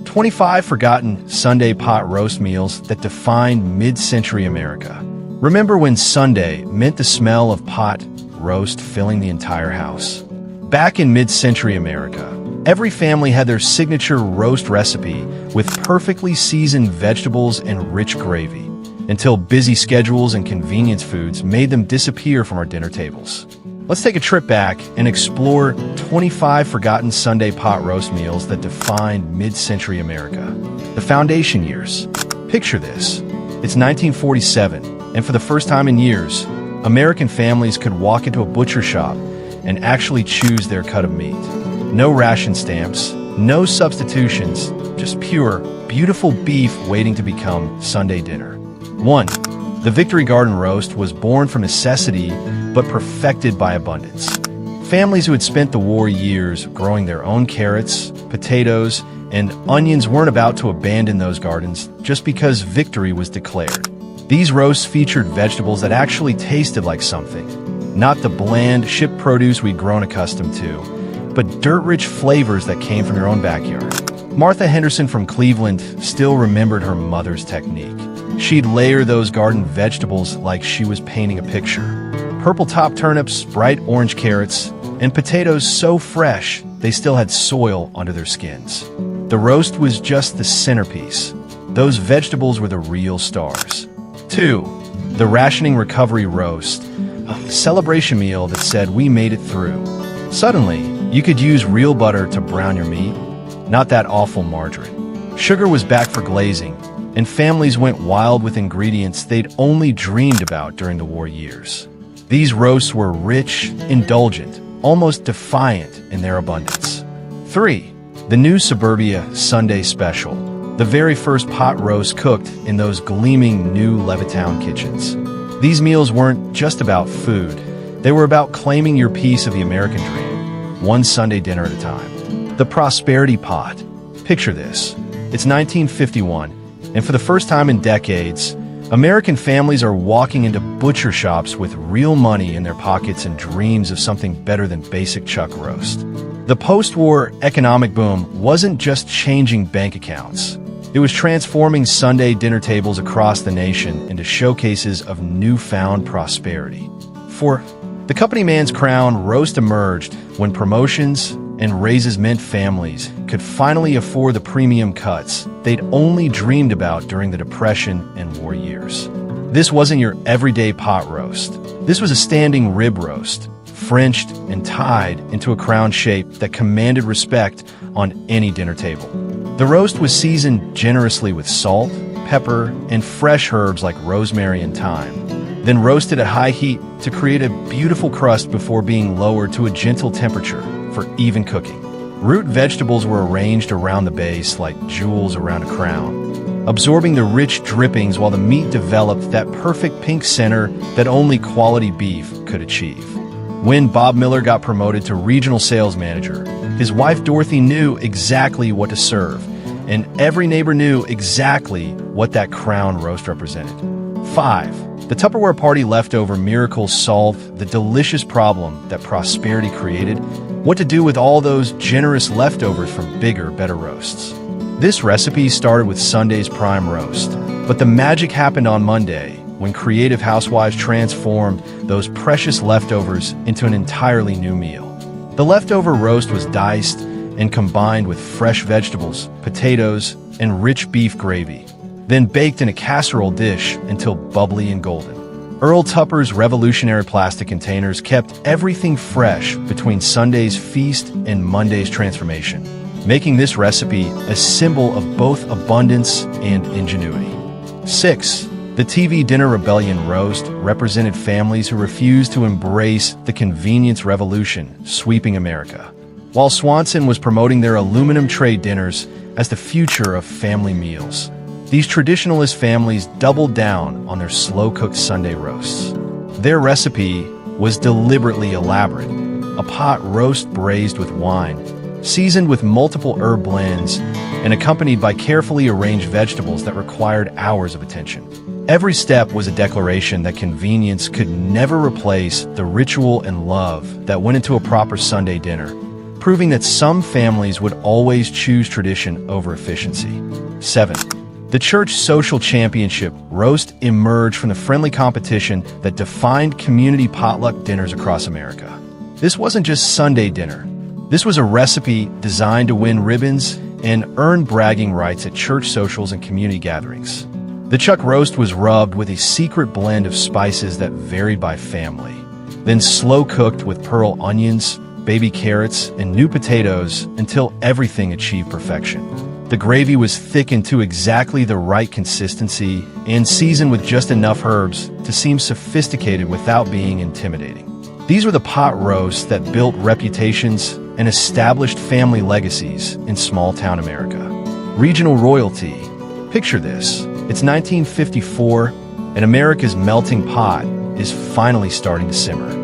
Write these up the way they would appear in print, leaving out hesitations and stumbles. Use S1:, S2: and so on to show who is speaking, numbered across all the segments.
S1: 25 forgotten Sunday pot roast meals that defined mid-century America. Remember when Sunday meant the smell of pot roast filling the entire house? Back in mid-century America, every family had their signature roast recipe with perfectly seasoned vegetables and rich gravy, until busy schedules and convenience foods made them disappear from our dinner tables. Let's take a trip back and explore 25 forgotten Sunday pot roast meals that defined mid-century America. The foundation years. Picture this. It's 1947, and for the first time in years, American families could walk into a butcher shop and actually choose their cut of meat. No ration stamps, no substitutions, just pure, beautiful beef waiting to become Sunday dinner. 1. The Victory Garden roast was born from necessity, but perfected by abundance. Families who had spent the war years growing their own carrots, potatoes, and onions weren't about to abandon those gardens just because victory was declared. These roasts featured vegetables that actually tasted like something, not the bland, shipped produce we'd grown accustomed to, but dirt-rich flavors that came from your own backyard. Martha Henderson from Cleveland still remembered her mother's technique. She'd layer those garden vegetables like she was painting a picture. Purple top turnips, bright orange carrots, and potatoes so fresh they still had soil under their skins. The roast was just the centerpiece. Those vegetables were the real stars. 2. The Rationing Recovery Roast, a celebration meal that said we made it through. Suddenly, you could use real butter to brown your meat, not that awful margarine. Sugar was back for glazing, and families went wild with ingredients they'd only dreamed about during the war years. These roasts were rich, indulgent, almost defiant in their abundance. 3. The New Suburbia Sunday Special, the very first pot roast cooked in those gleaming new Levittown kitchens. These meals weren't just about food, they were about claiming your piece of the American dream, one Sunday dinner at a time. The Prosperity Pot. Picture this. It's 1951, and for the first time in decades, American families are walking into butcher shops with real money in their pockets and dreams of something better than basic chuck roast. The post-war economic boom wasn't just changing bank accounts. It was transforming Sunday dinner tables across the nation into showcases of newfound prosperity. For the company man's crown, roast emerged when promotions and raises meant families could finally afford the premium cuts they'd only dreamed about during the Depression and war years. This wasn't your everyday pot roast. This was a standing rib roast, Frenched and tied into a crown shape that commanded respect on any dinner table. The roast was seasoned generously with salt, pepper, and fresh herbs like rosemary and thyme, then roasted at high heat to create a beautiful crust before being lowered to a gentle temperature for even cooking. Root vegetables were arranged around the base like jewels around a crown, absorbing the rich drippings while the meat developed that perfect pink center that only quality beef could achieve. When Bob Miller got promoted to regional sales manager, his wife Dorothy knew exactly what to serve, and every neighbor knew exactly what that crown roast represented. 5. The Tupperware Party leftover miracle solved the delicious problem that prosperity created: what to do with all those generous leftovers from bigger, better roasts. This recipe started with Sunday's prime roast, but the magic happened on Monday when creative housewives transformed those precious leftovers into an entirely new meal. The leftover roast was diced and combined with fresh vegetables, potatoes, and rich beef gravy, then baked in a casserole dish until bubbly and golden. Earl Tupper's revolutionary plastic containers kept everything fresh between Sunday's feast and Monday's transformation, making this recipe a symbol of both abundance and ingenuity. 6. The TV Dinner Rebellion roast represented families who refused to embrace the convenience revolution sweeping America. While Swanson was promoting their aluminum tray dinners as the future of family meals, these traditionalist families doubled down on their slow-cooked Sunday roasts. Their recipe was deliberately elaborate, a pot roast braised with wine, seasoned with multiple herb blends, and accompanied by carefully arranged vegetables that required hours of attention. Every step was a declaration that convenience could never replace the ritual and love that went into a proper Sunday dinner, proving that some families would always choose tradition over efficiency. 7. The church social championship roast emerged from the friendly competition that defined community potluck dinners across America. This wasn't just Sunday dinner. This was a recipe designed to win ribbons and earn bragging rights at church socials and community gatherings. The chuck roast was rubbed with a secret blend of spices that varied by family, then slow cooked with pearl onions, baby carrots, and new potatoes until everything achieved perfection. The gravy was thickened to exactly the right consistency and seasoned with just enough herbs to seem sophisticated without being intimidating. These were the pot roasts that built reputations and established family legacies in small-town America. Regional royalty. Picture this. It's 1954, and America's melting pot is finally starting to simmer.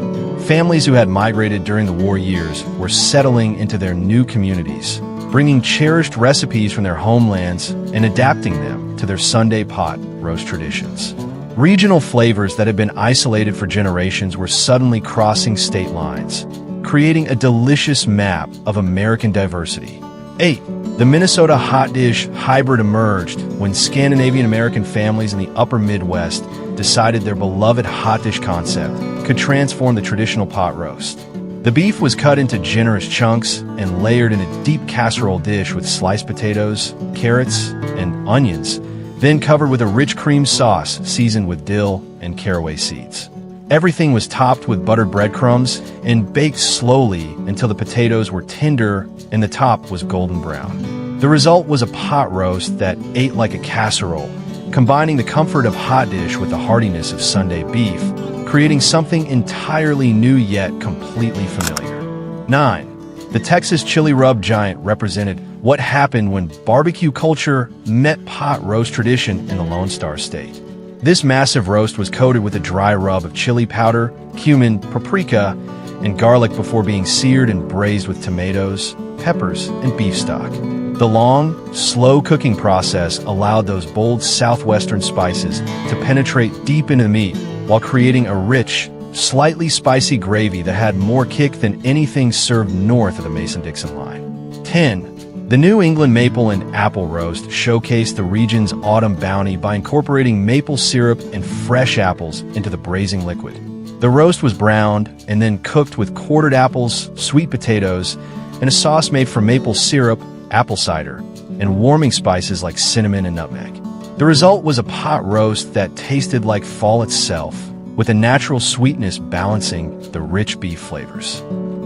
S1: Families who had migrated during the war years were settling into their new communities, bringing cherished recipes from their homelands and adapting them to their Sunday pot roast traditions. Regional flavors that had been isolated for generations were suddenly crossing state lines, creating a delicious map of American diversity. 8. The Minnesota hot dish hybrid emerged when Scandinavian American families in the upper Midwest decided their beloved hot dish concept could transform the traditional pot roast. The beef was cut into generous chunks and layered in a deep casserole dish with sliced potatoes, carrots, and onions, then covered with a rich cream sauce seasoned with dill and caraway seeds. Everything was topped with buttered breadcrumbs and baked slowly until the potatoes were tender and the top was golden brown. The result was a pot roast that ate like a casserole, combining the comfort of hot dish with the heartiness of Sunday beef, creating something entirely new yet completely familiar. 9. The Texas chili rub giant represented what happened when barbecue culture met pot roast tradition in the Lone Star State. This massive roast was coated with a dry rub of chili powder, cumin, paprika, and garlic before being seared and braised with tomatoes, peppers, and beef stock. The long, slow cooking process allowed those bold southwestern spices to penetrate deep into the meat while creating a rich, slightly spicy gravy that had more kick than anything served north of the Mason-Dixon line. 10. The New England maple and apple roast showcased the region's autumn bounty by incorporating maple syrup and fresh apples into the braising liquid. The roast was browned and then cooked with quartered apples, sweet potatoes, and a sauce made from maple syrup, apple cider, and warming spices like cinnamon and nutmeg. The result was a pot roast that tasted like fall itself, with a natural sweetness balancing the rich beef flavors.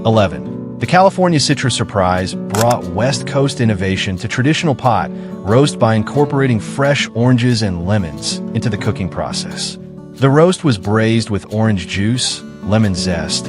S1: 11. The California Citrus Surprise brought West Coast innovation to traditional pot roast by incorporating fresh oranges and lemons into the cooking process. The roast was braised with orange juice, lemon zest,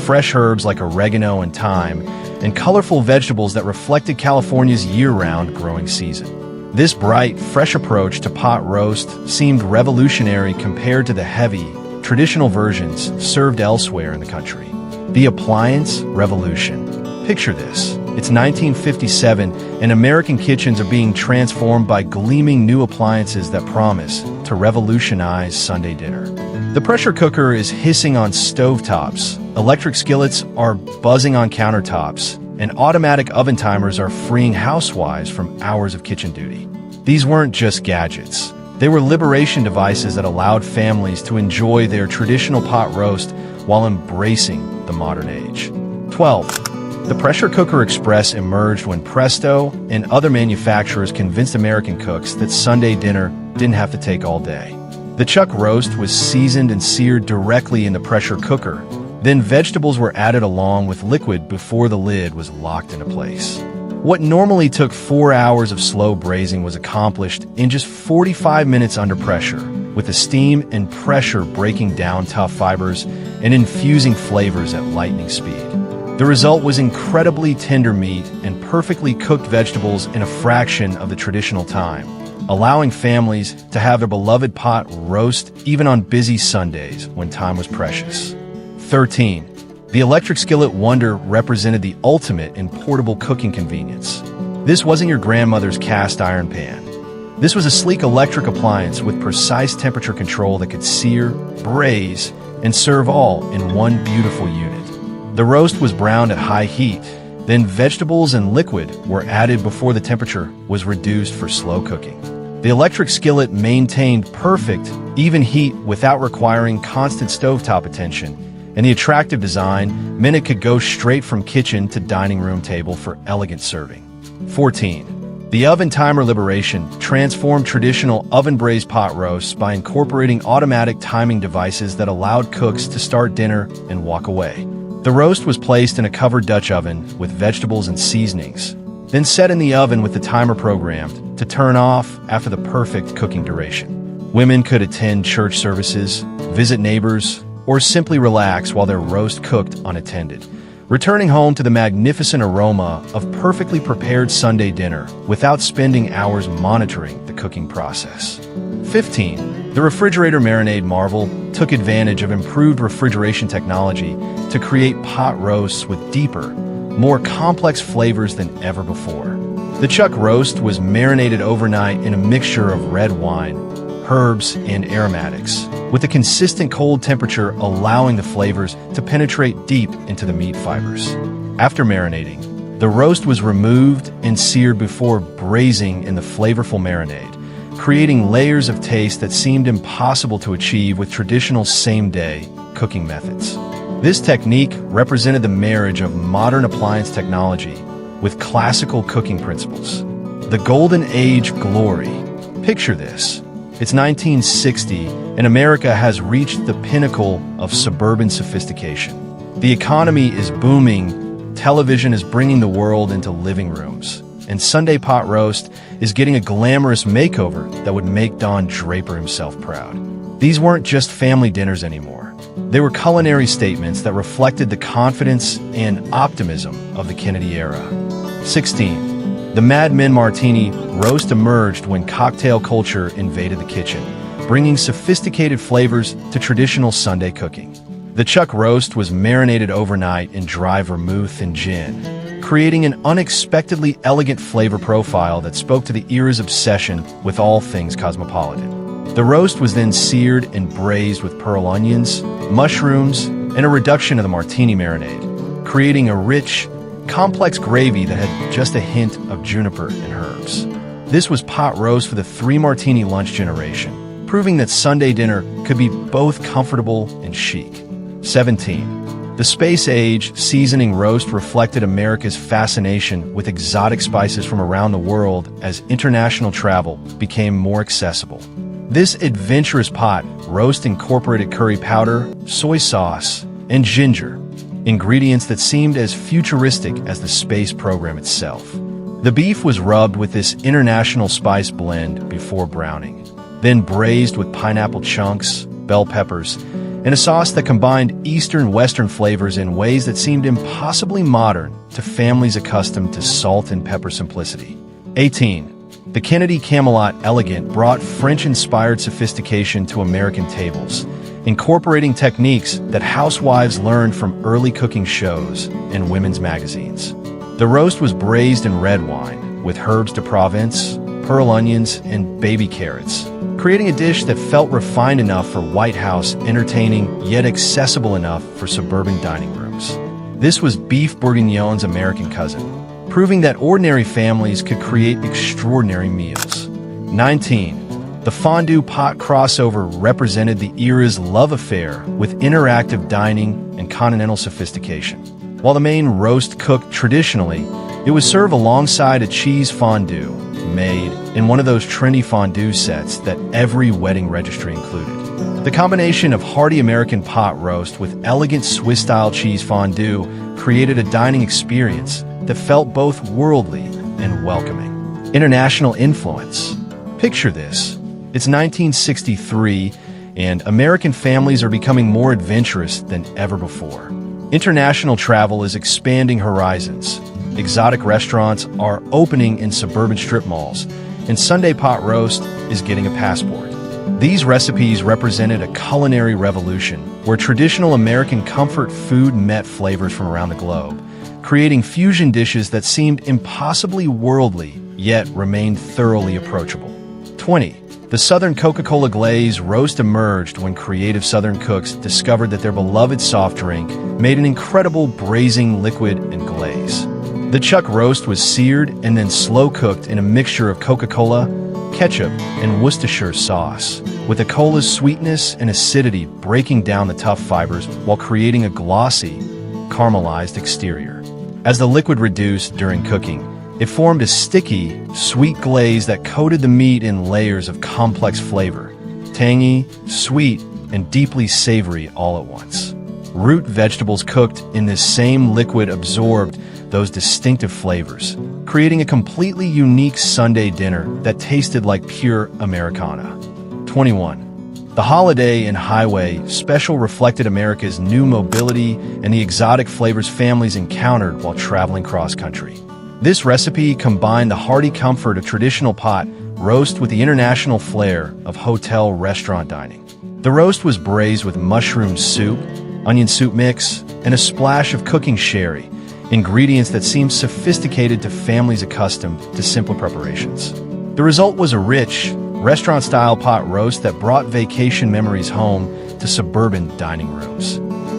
S1: fresh herbs like oregano and thyme, and colorful vegetables that reflected California's year-round growing season. This bright, fresh approach to pot roast seemed revolutionary compared to the heavy, traditional versions served elsewhere in the country. The appliance revolution. Picture this. It's 1957, and American kitchens are being transformed by gleaming new appliances that promise to revolutionize Sunday dinner. The pressure cooker is hissing on stovetops, electric skillets are buzzing on countertops, and automatic oven timers are freeing housewives from hours of kitchen duty. These weren't just gadgets. They were liberation devices that allowed families to enjoy their traditional pot roast while embracing the modern age. 12. The Pressure Cooker Express emerged when Presto and other manufacturers convinced American cooks that Sunday dinner didn't have to take all day. The chuck roast was seasoned and seared directly in the pressure cooker. Then vegetables were added along with liquid before the lid was locked into place. What normally took 4 hours of slow braising was accomplished in just 45 minutes under pressure, with the steam and pressure breaking down tough fibers and infusing flavors at lightning speed. The result was incredibly tender meat and perfectly cooked vegetables in a fraction of the traditional time, allowing families to have their beloved pot roast even on busy Sundays when time was precious. 13. The electric skillet wonder represented the ultimate in portable cooking convenience. This wasn't your grandmother's cast iron pan. This was a sleek electric appliance with precise temperature control that could sear, braise, and serve all in one beautiful unit. The roast was browned at high heat, Then vegetables and liquid were added before the temperature was reduced for slow cooking. The electric skillet maintained perfect, even heat without requiring constant stovetop attention, and the attractive design meant it could go straight from kitchen to dining room table for elegant serving. 14. The oven timer liberation transformed traditional oven-braised pot roasts by incorporating automatic timing devices that allowed cooks to start dinner and walk away. The roast was placed in a covered Dutch oven with vegetables and seasonings, then set in the oven with the timer programmed to turn off after the perfect cooking duration. Women could attend church services, visit neighbors, or simply relax while their roast cooked unattended, returning home to the magnificent aroma of perfectly prepared Sunday dinner without spending hours monitoring the cooking process. 15. The refrigerator marinade marvel took advantage of improved refrigeration technology to create pot roasts with deeper, more complex flavors than ever before. The chuck roast was marinated overnight in a mixture of red wine, herbs, and aromatics, with a consistent cold temperature allowing the flavors to penetrate deep into the meat fibers. After marinating, the roast was removed and seared before braising in the flavorful marinade, creating layers of taste that seemed impossible to achieve with traditional same-day cooking methods. This technique represented the marriage of modern appliance technology with classical cooking principles. The Golden Age glory. Picture this. It's 1960, and America has reached the pinnacle of suburban sophistication. The economy is booming, television is bringing the world into living rooms, and Sunday pot roast is getting a glamorous makeover that would make Don Draper himself proud. These weren't just family dinners anymore. They were culinary statements that reflected the confidence and optimism of the Kennedy era. 16. The Mad Men Martini roast emerged when cocktail culture invaded the kitchen, bringing sophisticated flavors to traditional Sunday cooking. The chuck roast was marinated overnight in dry vermouth and gin, creating an unexpectedly elegant flavor profile that spoke to the era's obsession with all things cosmopolitan. The roast was then seared and braised with pearl onions, mushrooms, and a reduction of the martini marinade, creating a rich, complex gravy that had just a hint of juniper and herbs. This was pot roast for the three-martini lunch generation, proving that Sunday dinner could be both comfortable and chic. 17. The space age seasoning roast reflected America's fascination with exotic spices from around the world as international travel became more accessible. This adventurous pot roast incorporated curry powder, soy sauce, and ginger, ingredients that seemed as futuristic as the space program itself. The beef was rubbed with this international spice blend before browning, then braised with pineapple chunks, bell peppers, and a sauce that combined Eastern-Western flavors in ways that seemed impossibly modern to families accustomed to salt and pepper simplicity. 18. The Kennedy Camelot Elegant brought French-inspired sophistication to American tables, incorporating techniques that housewives learned from early cooking shows and women's magazines. The roast was braised in red wine, with herbes de Provence, pearl onions, and baby carrots, creating a dish that felt refined enough for White House entertaining, yet accessible enough for suburban dining rooms. This was beef bourguignon's American cousin, proving that ordinary families could create extraordinary meals. 19. The fondue pot crossover represented the era's love affair with interactive dining and continental sophistication. While the main roast cooked traditionally, it was served alongside a cheese fondue made in one of those trendy fondue sets that every wedding registry included. The combination of hearty American pot roast with elegant Swiss-style cheese fondue created a dining experience that felt both worldly and welcoming. International influence. Picture this. It's 1963, and American families are becoming more adventurous than ever before. International travel is expanding horizons. Exotic restaurants are opening in suburban strip malls, and Sunday pot roast is getting a passport. These recipes represented a culinary revolution where traditional American comfort food met flavors from around the globe, creating fusion dishes that seemed impossibly worldly, yet remained thoroughly approachable. 20. The Southern Coca-Cola Glaze roast emerged when creative Southern cooks discovered that their beloved soft drink made an incredible braising liquid and glaze. The chuck roast was seared and then slow-cooked in a mixture of Coca-Cola, ketchup, and Worcestershire sauce, with the cola's sweetness and acidity breaking down the tough fibers while creating a glossy, caramelized exterior. As the liquid reduced during cooking, it formed a sticky, sweet glaze that coated the meat in layers of complex flavor, tangy, sweet, and deeply savory all at once. Root vegetables cooked in this same liquid absorbed those distinctive flavors, creating a completely unique Sunday dinner that tasted like pure Americana. 21. The Holiday Inn Highway Special reflected America's new mobility and the exotic flavors families encountered while traveling cross-country. This recipe combined the hearty comfort of traditional pot roast with the international flair of hotel restaurant dining. The roast was braised with mushroom soup, onion soup mix, and a splash of cooking sherry, ingredients that seemed sophisticated to families accustomed to simpler preparations. The result was a rich, restaurant-style pot roast that brought vacation memories home to suburban dining rooms.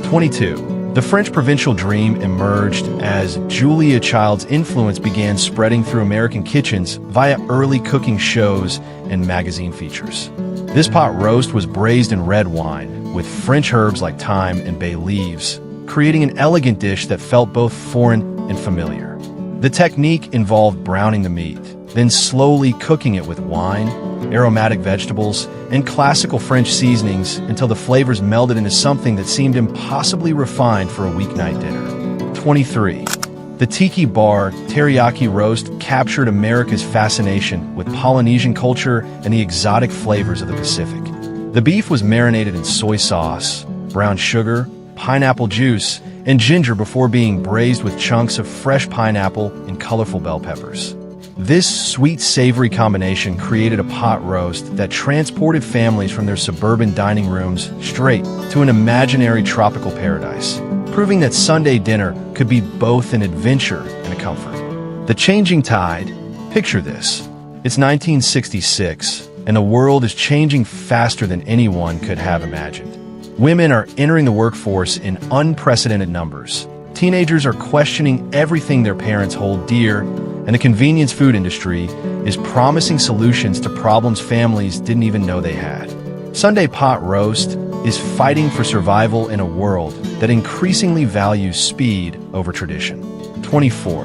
S1: 22. The French provincial dream emerged as Julia Child's influence began spreading through American kitchens via early cooking shows and magazine features. This pot roast was braised in red wine with French herbs like thyme and bay leaves, creating an elegant dish that felt both foreign and familiar. The technique involved browning the meat, then slowly cooking it with wine, aromatic vegetables, and classical French seasonings until the flavors melded into something that seemed impossibly refined for a weeknight dinner. 23. The Tiki Bar teriyaki roast captured America's fascination with Polynesian culture and the exotic flavors of the Pacific. The beef was marinated in soy sauce, brown sugar, pineapple juice, and ginger before being braised with chunks of fresh pineapple and colorful bell peppers. This sweet-savory combination created a pot roast that transported families from their suburban dining rooms straight to an imaginary tropical paradise, proving that Sunday dinner could be both an adventure and a comfort. The changing tide. Picture this. It's 1966, and the world is changing faster than anyone could have imagined. Women are entering the workforce in unprecedented numbers. Teenagers are questioning everything their parents hold dear, and the convenience food industry is promising solutions to problems families didn't even know they had. Sunday pot roast is fighting for survival in a world that increasingly values speed over tradition. 24.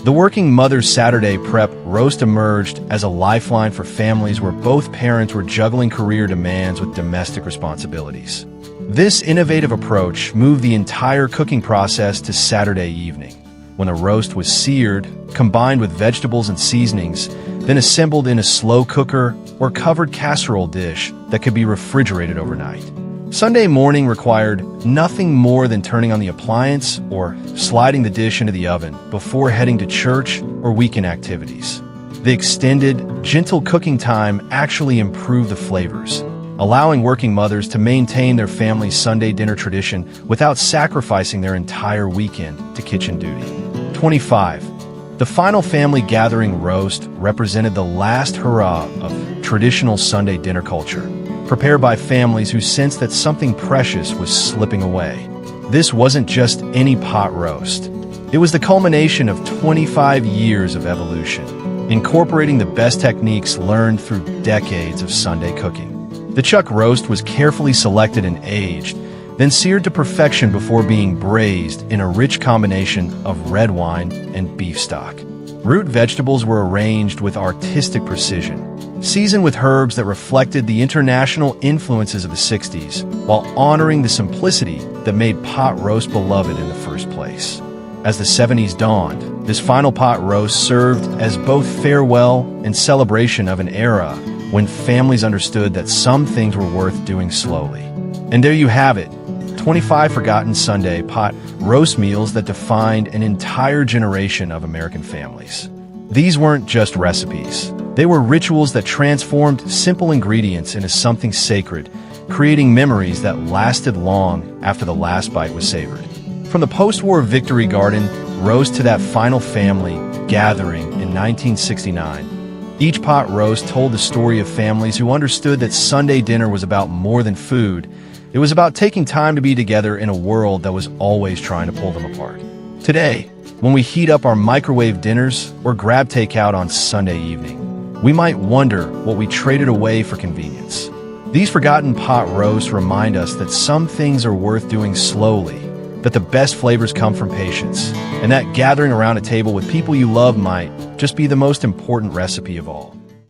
S1: The Working Mother's Saturday Prep roast emerged as a lifeline for families where both parents were juggling career demands with domestic responsibilities. This innovative approach moved the entire cooking process to Saturday evening, when the roast was seared, combined with vegetables and seasonings, then assembled in a slow cooker or covered casserole dish that could be refrigerated overnight. Sunday morning required nothing more than turning on the appliance or sliding the dish into the oven before heading to church or weekend activities. The extended, gentle cooking time actually improved the flavors, allowing working mothers to maintain their family's Sunday dinner tradition without sacrificing their entire weekend to kitchen duty. 25. The final family gathering roast represented the last hurrah of traditional Sunday dinner culture, prepared by families who sensed that something precious was slipping away. This wasn't just any pot roast. It was the culmination of 25 years of evolution, incorporating the best techniques learned through decades of Sunday cooking. The chuck roast was carefully selected and aged, then seared to perfection before being braised in a rich combination of red wine and beef stock. Root vegetables were arranged with artistic precision, seasoned with herbs that reflected the international influences of the 60s, while honoring the simplicity that made pot roast beloved in the first place. As the 70s dawned, this final pot roast served as both farewell and celebration of an era when families understood that some things were worth doing slowly. And there you have it, 25 forgotten Sunday pot roast meals that defined an entire generation of American families. These weren't just recipes. They were rituals that transformed simple ingredients into something sacred, creating memories that lasted long after the last bite was savored. From the post-war Victory Garden roast to that final family gathering in 1969, each pot roast told the story of families who understood that Sunday dinner was about more than food. It was about taking time to be together in a world that was always trying to pull them apart. Today, when we heat up our microwave dinners or grab takeout on Sunday evening. We might wonder what we traded away for convenience. These forgotten pot roasts remind us that some things are worth doing slowly, that the best flavors come from patience, and that gathering around a table with people you love might just be the most important recipe of all.